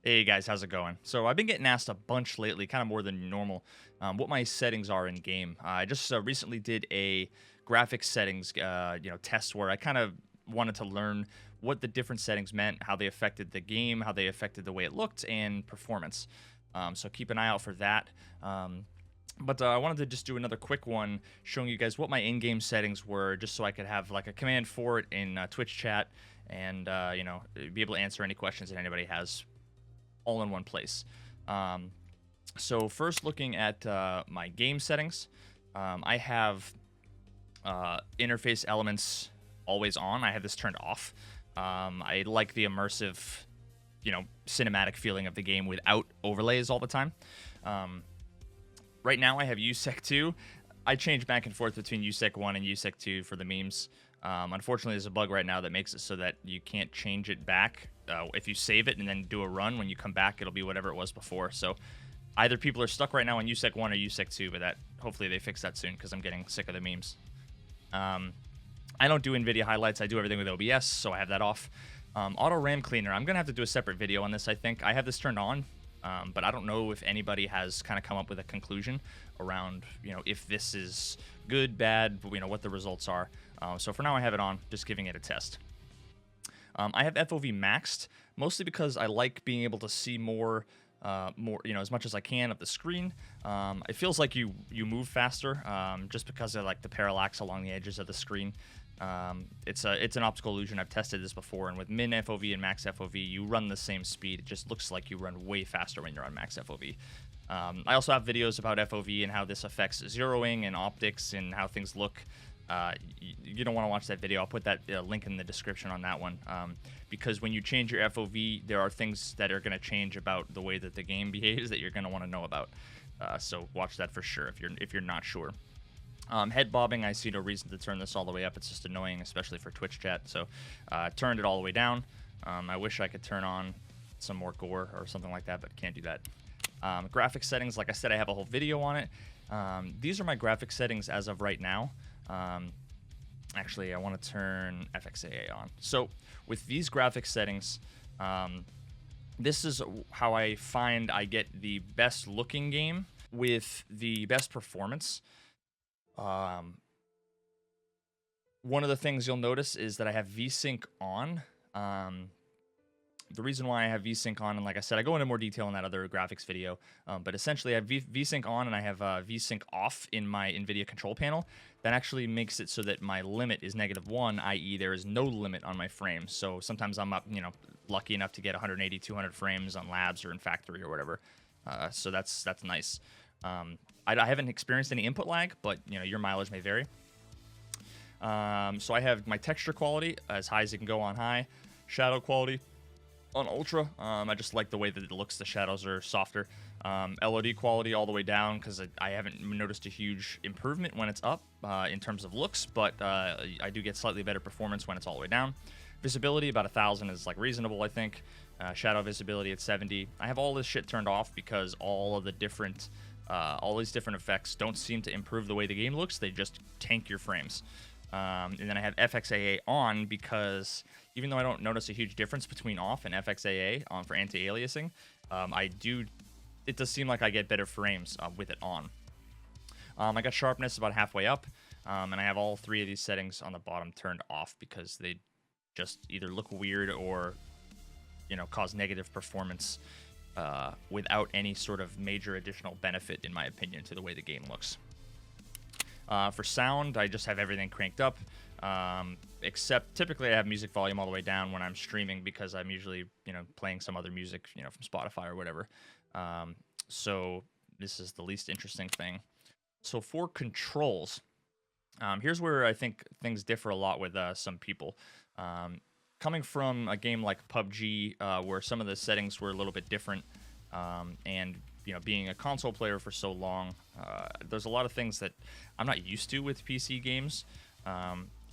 Hey guys, how's it going? So I've been getting asked a bunch lately, kind of more than normal, what my settings are in game. I just recently did a graphics settings, test where I kind of wanted to learn what the different settings meant, how they affected the game, how they affected the way it looked, and performance. So keep an eye out for that. But I wanted to just do another quick one showing you guys what my in-game settings were, just so I could have like a command for it in Twitch chat and be able to answer any questions that anybody has all in one place. So first looking at my game settings, I have interface elements always on. I have this turned off. I like the immersive, cinematic feeling of the game without overlays all the time. Right now I have USEC 2. I change back and forth between USEC 1 and USEC 2 for the memes. Unfortunately, there's a bug right now that makes it so that you can't change it back. If you save it and then do a run, when you come back, it'll be whatever it was before. So either people are stuck right now on USEC 1 or USEC 2, but hopefully they fix that soon because I'm getting sick of the memes. I don't do NVIDIA highlights. I do everything with OBS, so I have that off. Auto RAM cleaner. I'm going to have to do a separate video on this, I think. I have this turned on, but I don't know if anybody has kind of come up with a conclusion around, if this is good, bad, what the results are. So for now, I have it on, just giving it a test. I have FOV maxed, mostly because I like being able to see more, as much as I can of the screen. It feels like you move faster, just because of like the parallax along the edges of the screen. It's an optical illusion. I've tested this before, and with min FOV and max FOV, you run the same speed. It just looks like you run way faster when you're on max FOV. I also have videos about FOV and how this affects zeroing and optics and how things look. You don't want to watch that video. I'll put that link in the description on that one, because when you change your FOV, there are things that are going to change about the way that the game behaves that you're going to want to know about. So watch that for sure if you're not sure. Head bobbing, I see no reason to turn this all the way up. It's just annoying, especially for Twitch chat. So turned it all the way down. I wish I could turn on some more gore or something like that, but can't do that. Graphics settings, like I said, I have a whole video on it. These are my graphics settings as of right now. Actually, I want to turn FXAA on. So with these graphics settings, this is how I find I get the best looking game with the best performance. One of the things you'll notice is that I have VSync on. The reason why I have VSync on, and like I said, I go into more detail in that other graphics video, but essentially I have VSync on and I have VSync off in my NVIDIA control panel. That actually makes it so that my limit is -1, i.e. there is no limit on my frames. So sometimes I'm up, lucky enough to get 180, 200 frames on labs or in factory or whatever. So that's nice. I haven't experienced any input lag, but your mileage may vary. So I have my texture quality as high as it can go on high, shadow quality on ultra. I just like the way that it looks. The shadows are softer. LOD quality all the way down because I haven't noticed a huge improvement when it's up in terms of looks, but I do get slightly better performance when it's all the way down. Visibility about 1000 is like reasonable, I think. Shadow visibility at 70. I have all this shit turned off because all these different effects don't seem to improve the way the game looks. They just tank your frames. And then I have FXAA on because even though I don't notice a huge difference between off and FXAA on for anti-aliasing, it does seem like I get better frames with it on. I got sharpness about halfway up, and I have all three of these settings on the bottom turned off because they just either look weird or cause negative performance without any sort of major additional benefit, in my opinion, to the way the game looks. For sound, I just have everything cranked up, except typically I have music volume all the way down when I'm streaming because I'm usually, playing some other music, from Spotify or whatever. So this is the least interesting thing. So for controls, here's where I think things differ a lot with some people. Coming from a game like PUBG, where some of the settings were a little bit different, and being a console player for so long, there's a lot of things that I'm not used to with PC games.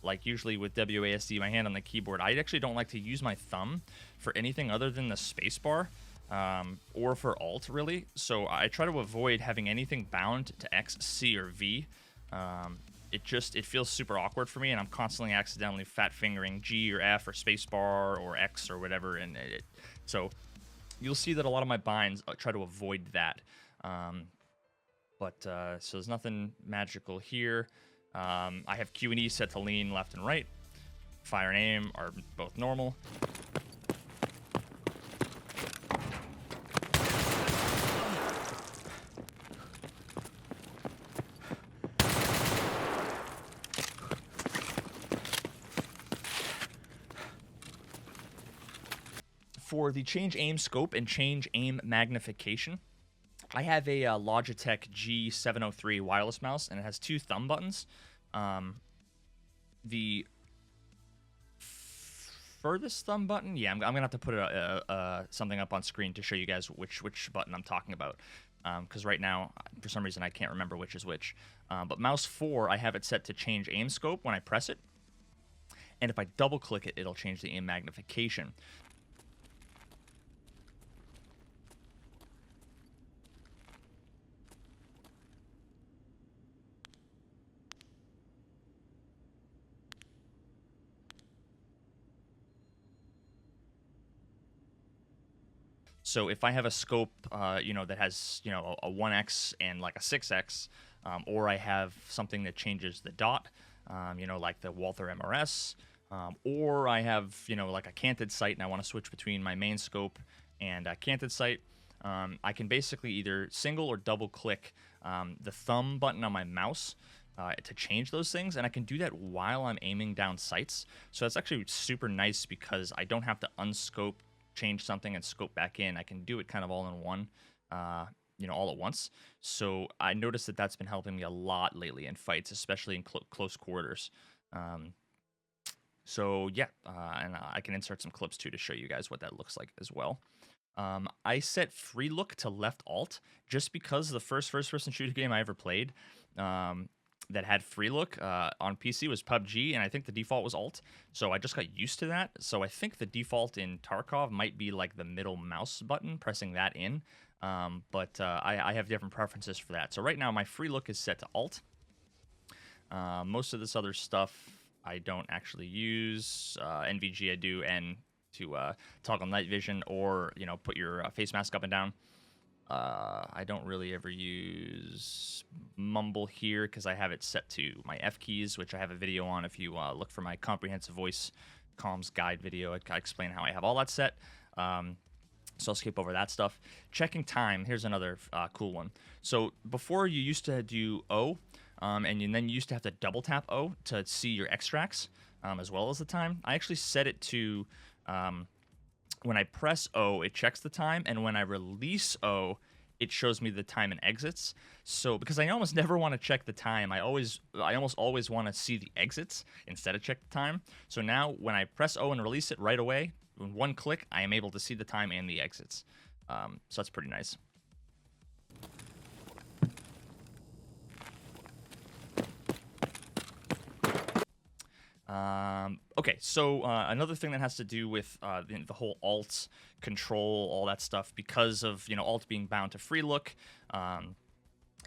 Like usually with WASD, my hand on the keyboard, I actually don't like to use my thumb for anything other than the spacebar, or for Alt, really. So I try to avoid having anything bound to X, C, or V. It feels super awkward for me, and I'm constantly accidentally fat fingering G or F or spacebar or X or whatever, and so you'll see that a lot of my binds try to avoid that. So there's nothing magical here. I have Q and E set to lean left and right. Fire and aim are both normal. For the change aim scope and change aim magnification, I have a Logitech G703 wireless mouse, and it has 2 thumb buttons. The furthest thumb button, yeah, I'm gonna have to put something up on screen to show you guys which button I'm talking about, because right now, for some reason, I can't remember which is which. But mouse 4, I have it set to change aim scope when I press it, and if I double click it, it'll change the aim magnification. So if I have a scope, that has, a 1x and like a 6x, or I have something that changes the dot, like the Walther MRS, or I have, like a canted sight and I want to switch between my main scope and a canted sight, I can basically either single or double click the thumb button on my mouse to change those things, and I can do that while I'm aiming down sights. So that's actually super nice because I don't have to unscope, change something, and scope back in. I can do it kind of all in one, all at once. So I noticed that that's been helping me a lot lately in fights, especially in close quarters. And I can insert some clips too to show you guys what that looks like as well. I set free look to left alt just because the first person shooter game I ever played that had free look on PC was PUBG, and I think the default was alt. So I just got used to that. So I think the default in Tarkov might be like the middle mouse button, pressing that in. I have different preferences for that. So right now my free look is set to alt. Most of this other stuff I don't actually use. NVG I do, and to toggle night vision or put your face mask up and down. I don't really ever use mumble here because I have it set to my F keys, which I have a video on. If you look for my comprehensive voice comms guide video, I explain how I have all that set. So I'll skip over that stuff. Checking time, here's another cool one. So before you used to do O, and then you used to have to double tap O to see your extracts as well as the time. I actually set it to when I press O, it checks the time, and when I release O, it shows me the time and exits. So because I almost never want to check the time, I almost always want to see the exits instead of check the time. So now when I press O and release it right away, in one click, I am able to see the time and the exits. So that's pretty nice. Okay, so another thing that has to do with the whole alt control, all that stuff, because of alt being bound to free look,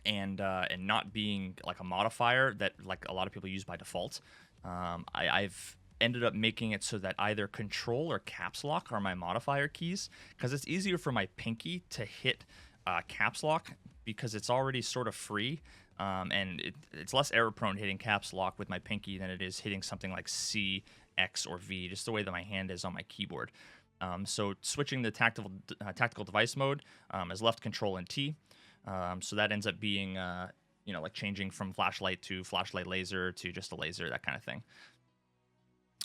and not being like a modifier that like a lot of people use by default. I've ended up making it so that either control or caps lock are my modifier keys, because it's easier for my pinky to hit caps lock because it's already sort of free. And it's less error prone hitting caps lock with my pinky than it is hitting something like C, X, or V, just the way that my hand is on my keyboard. So switching the tactical device mode is left control and T. So that ends up being, like changing from flashlight to flashlight laser to just a laser, that kind of thing.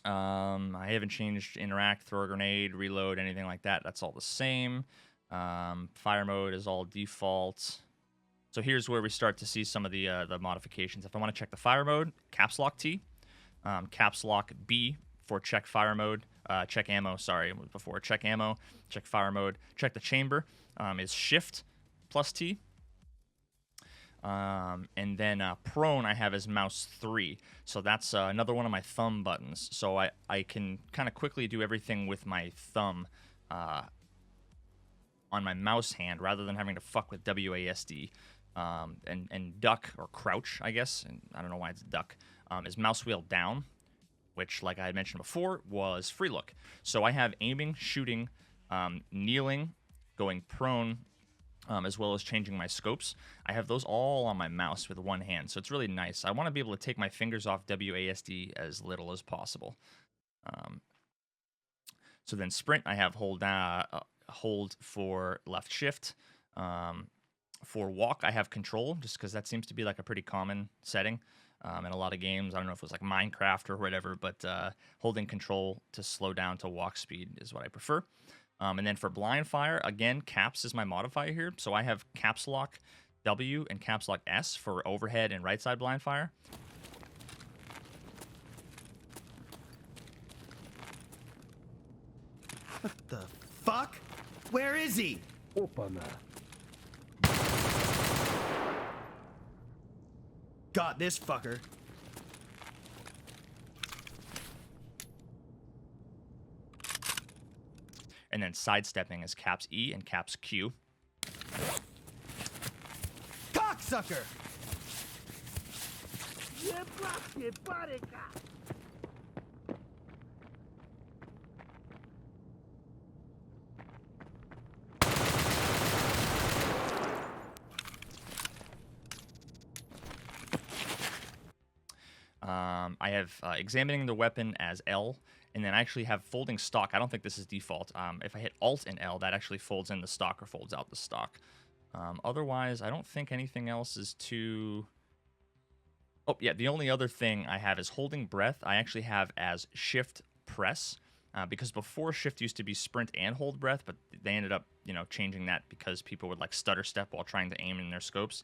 I haven't changed interact, throw a grenade, reload, anything like that. That's all the same. Fire mode is all default. So here's where we start to see some of the modifications. If I want to check the fire mode, caps lock T, caps lock B for check fire mode, check ammo, sorry, before check ammo, check fire mode, check the chamber is shift plus T. And then prone I have as mouse 3. So that's another one of my thumb buttons. So I can kind of quickly do everything with my thumb on my mouse hand rather than having to fuck with WASD. And duck or crouch, I guess, and I don't know why it's duck, is mouse wheel down, which, like I had mentioned before, was free look. So I have aiming, shooting, kneeling, going prone, as well as changing my scopes. I have those all on my mouse with one hand, so it's really nice. I want to be able to take my fingers off WASD as little as possible. So then sprint, I have hold for left shift. For walk, I have control, just because that seems to be like a pretty common setting in a lot of games. I don't know if it was like Minecraft or whatever, but holding control to slow down to walk speed is what I prefer. And then for blind fire, again, caps is my modifier here. So I have caps lock W and caps lock S for overhead and right side blind fire. What the fuck? Where is he? Got this fucker. And then sidestepping is caps E and caps Q. Cocksucker! I have examining the weapon as L, and then I actually have folding stock. I don't think this is default. If I hit Alt and L, that actually folds in the stock or folds out the stock. Otherwise, I don't think anything else is too... Oh, yeah, the only other thing I have is holding breath. I actually have as shift press, because before shift used to be sprint and hold breath, but they ended up, changing that because people would like stutter step while trying to aim in their scopes.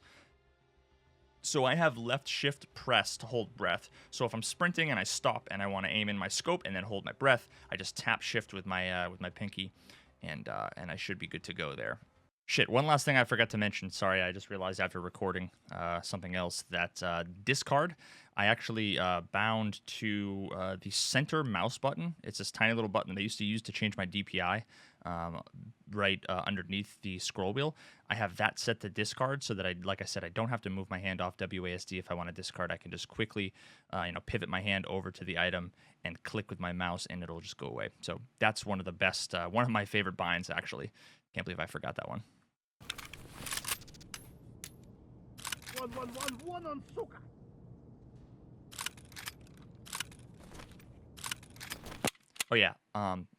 So I have left shift press to hold breath. So if I'm sprinting and I stop and I want to aim in my scope and then hold my breath, I just tap shift with my pinky, and I should be good to go there. Shit, one last thing I forgot to mention. Sorry, I just realized after recording something else that discard, I actually bound to the center mouse button. It's this tiny little button they used to use to change my DPI right underneath the scroll wheel. I have that set to discard so that like I said, I don't have to move my hand off WASD. If I want to discard, I can just quickly pivot my hand over to the item and click with my mouse and it'll just go away. So that's one of the best, one of my favorite binds actually. Can't believe I forgot that one. One on suka. Oh yeah,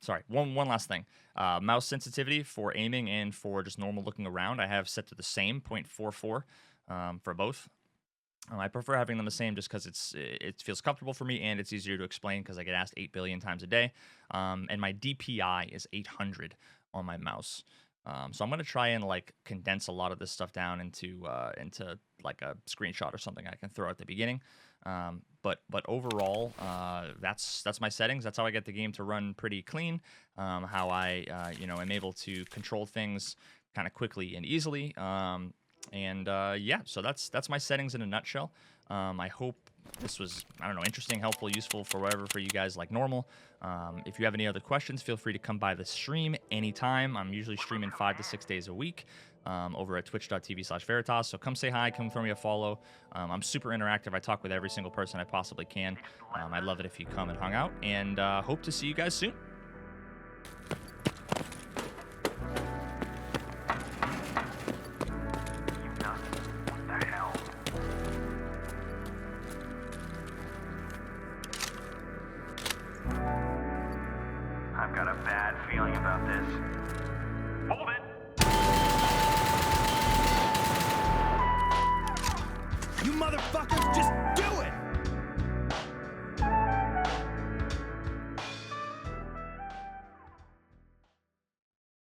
sorry, one last thing. Mouse sensitivity for aiming and for just normal looking around, I have set to the same 0.44 for both. I prefer having them the same just because it feels comfortable for me and it's easier to explain because I get asked 8 billion times a day. And my DPI is 800 on my mouse. So I'm gonna try and like condense a lot of this stuff down into like a screenshot or something I can throw at the beginning. But overall, that's my settings. That's how I get the game to run pretty clean. How I am able to control things kind of quickly and easily. Yeah, so that's my settings in a nutshell. I hope this was, I don't know, interesting, helpful, useful, for whatever for you guys like normal. If you have any other questions, feel free to come by the stream anytime. I'm usually streaming 5 to 6 days a week over at twitch.tv/Veritas. So come say hi, come throw me a follow. I'm super interactive. I talk with every single person I possibly can. I'd love it if you come and hung out, and hope to see you guys soon. I've got a bad feeling about this. Hold it! You motherfuckers, just do